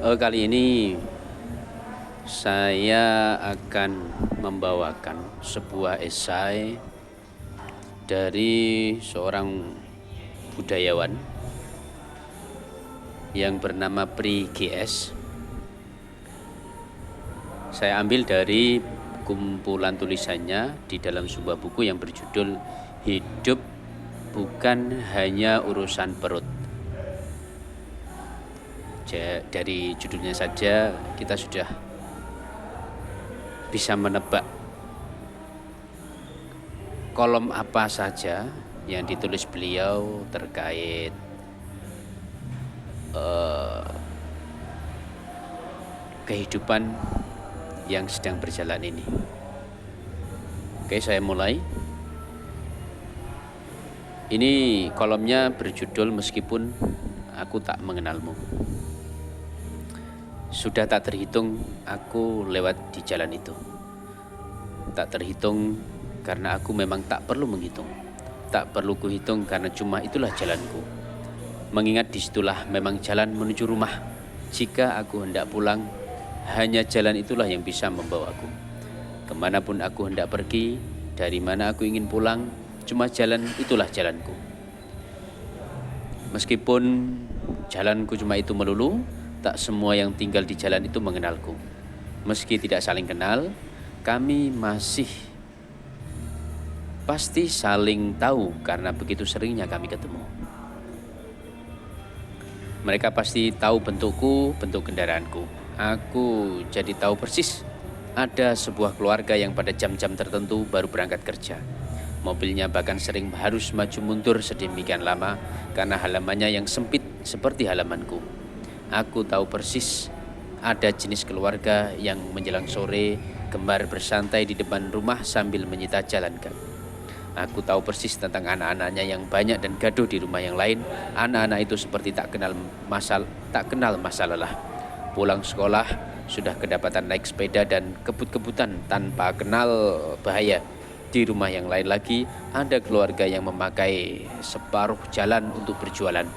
Kali ini saya akan membawakan sebuah esai dari seorang budayawan yang bernama Pri GS. Saya ambil dari kumpulan tulisannya di dalam sebuah buku yang berjudul Hidup Bukan Hanya Urusan Perut. Dari judulnya saja kita sudah bisa menebak kolom apa saja yang ditulis beliau terkait kehidupan yang sedang berjalan ini. Oke, saya mulai. Ini kolomnya berjudul Meskipun Aku Tak Mengenalmu. Sudah tak terhitung aku lewat di jalan itu. Tak terhitung karena aku memang tak perlu menghitung. Tak perlu kuhitung karena cuma itulah jalanku. Mengingat disitulah memang jalan menuju rumah. Jika aku hendak pulang, hanya jalan itulah yang bisa membawaku. Kemanapun aku hendak pergi, dari mana aku ingin pulang, cuma jalan itulah jalanku. Meskipun jalanku cuma itu melulu, tak semua yang tinggal di jalan itu mengenalku. Meski tidak saling kenal, kami masih pasti saling tahu karena begitu seringnya kami ketemu. Mereka pasti tahu bentukku, bentuk kendaraanku. Aku jadi tahu persis ada sebuah keluarga yang pada jam-jam tertentu baru berangkat kerja. Mobilnya bahkan sering harus maju mundur sedemikian lama karena halamannya yang sempit seperti halamanku. Aku tahu persis ada jenis keluarga yang menjelang sore gemar bersantai di depan rumah sambil menyita jalan kaki. Aku tahu persis tentang anak-anaknya yang banyak dan gaduh di rumah yang lain. Anak-anak itu seperti tak kenal masa lelah. Pulang sekolah sudah kedapatan naik sepeda dan kebut-kebutan tanpa kenal bahaya. Di rumah yang lain lagi ada keluarga yang memakai separuh jalan untuk berjualan.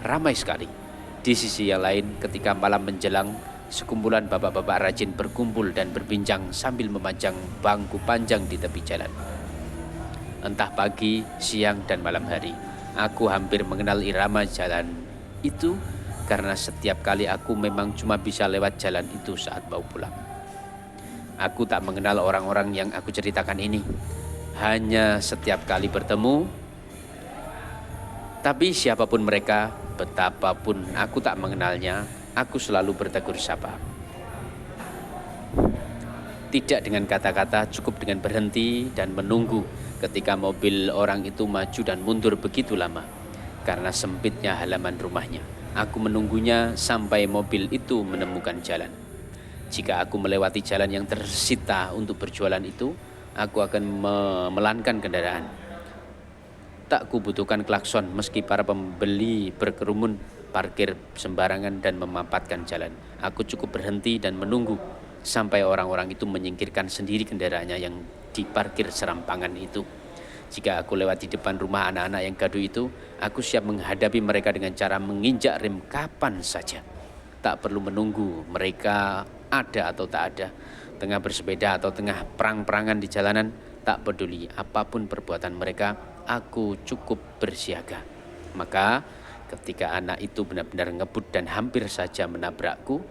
Ramai sekali. Di sisi yang lain, ketika malam menjelang, sekumpulan bapak-bapak rajin berkumpul dan berbincang sambil memanjang bangku panjang di tepi jalan. Entah pagi, siang, dan malam hari, aku hampir mengenal irama jalan itu karena setiap kali aku memang cuma bisa lewat jalan itu saat mau pulang. Aku tak mengenal orang-orang yang aku ceritakan ini. Hanya setiap kali bertemu, tapi siapapun mereka, betapapun aku tak mengenalnya, aku selalu bertegur sapa. Tidak dengan kata-kata, cukup dengan berhenti dan menunggu ketika mobil orang itu maju dan mundur begitu lama. Karena sempitnya halaman rumahnya, aku menunggunya sampai mobil itu menemukan jalan. Jika aku melewati jalan yang tersita untuk berjualan itu, aku akan memelankan kendaraan. Tak kubutuhkan klakson meski para pembeli berkerumun parkir sembarangan dan memampatkan jalan. Aku cukup berhenti dan menunggu sampai orang-orang itu menyingkirkan sendiri kendaraannya yang diparkir serampangan itu. Jika aku lewat di depan rumah anak-anak yang gaduh itu, aku siap menghadapi mereka dengan cara menginjak rem kapan saja. Tak perlu menunggu mereka ada atau tak ada, tengah bersepeda atau tengah perang-perangan di jalanan, tak peduli apapun perbuatan mereka, aku cukup bersiaga. Maka ketika anak itu benar-benar ngebut dan hampir saja menabrakku,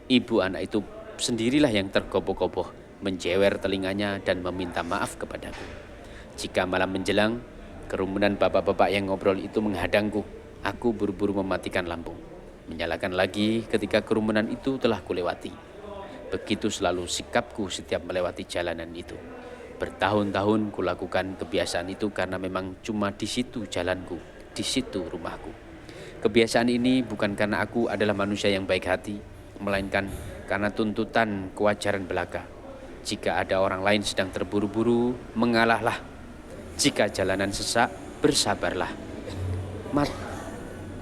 ibu anak itu sendirilah yang tergopoh-gopoh, menjewer telinganya dan meminta maaf kepadaku. Jika malam menjelang, kerumunan bapak-bapak yang ngobrol itu menghadangku. Aku buru-buru mematikan lampu, menyalakan lagi ketika kerumunan itu telah kulewati. Begitu selalu sikapku setiap melewati jalanan itu. Bertahun-tahun kulakukan kebiasaan itu karena memang cuma di situ jalanku, di situ rumahku. Kebiasaan ini bukan karena aku adalah manusia yang baik hati, melainkan karena tuntutan kewajaran belaka. Jika ada orang lain sedang terburu-buru, mengalahlah. Jika jalanan sesak, bersabarlah.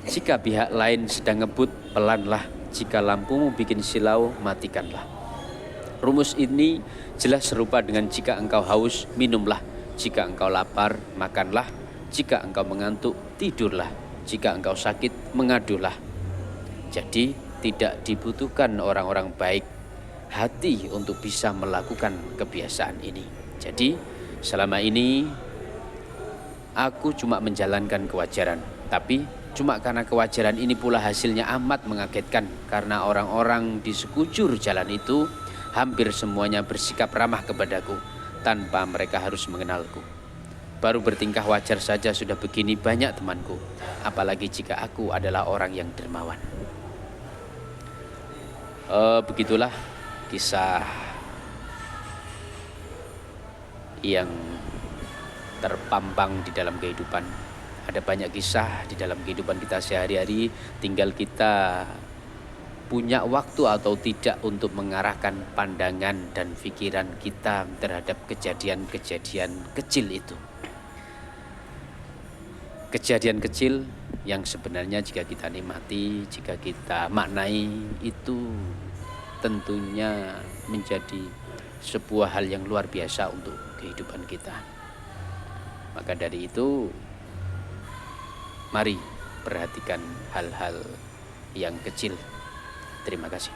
Jika pihak lain sedang ngebut, pelanlah. Jika lampumu bikin silau, matikanlah. Rumus ini jelas serupa dengan jika engkau haus, minumlah. Jika engkau lapar, makanlah. Jika engkau mengantuk, tidurlah. Jika engkau sakit, mengadulah. Jadi Tidak dibutuhkan orang-orang baik hati untuk bisa melakukan kebiasaan ini. Jadi selama ini aku cuma menjalankan kewajaran, tapi cuma karena kewajaran ini pula hasilnya amat mengagetkan, karena orang-orang di sekujur jalan itu hampir semuanya bersikap ramah kepadaku tanpa mereka harus mengenalku. Baru bertingkah wajar saja sudah begini banyak temanku, apalagi jika aku adalah orang yang dermawan. Begitulah kisah yang terpampang di dalam kehidupan. Ada banyak kisah di dalam kehidupan kita sehari-hari, tinggal kita punya waktu atau tidak untuk mengarahkan pandangan dan pikiran kita terhadap kejadian-kejadian kecil itu. Kejadian kecil yang sebenarnya jika kita nikmati, jika kita maknai, itu tentunya menjadi sebuah hal yang luar biasa untuk kehidupan kita. Maka dari itu, mari perhatikan hal-hal yang kecil. Terima kasih.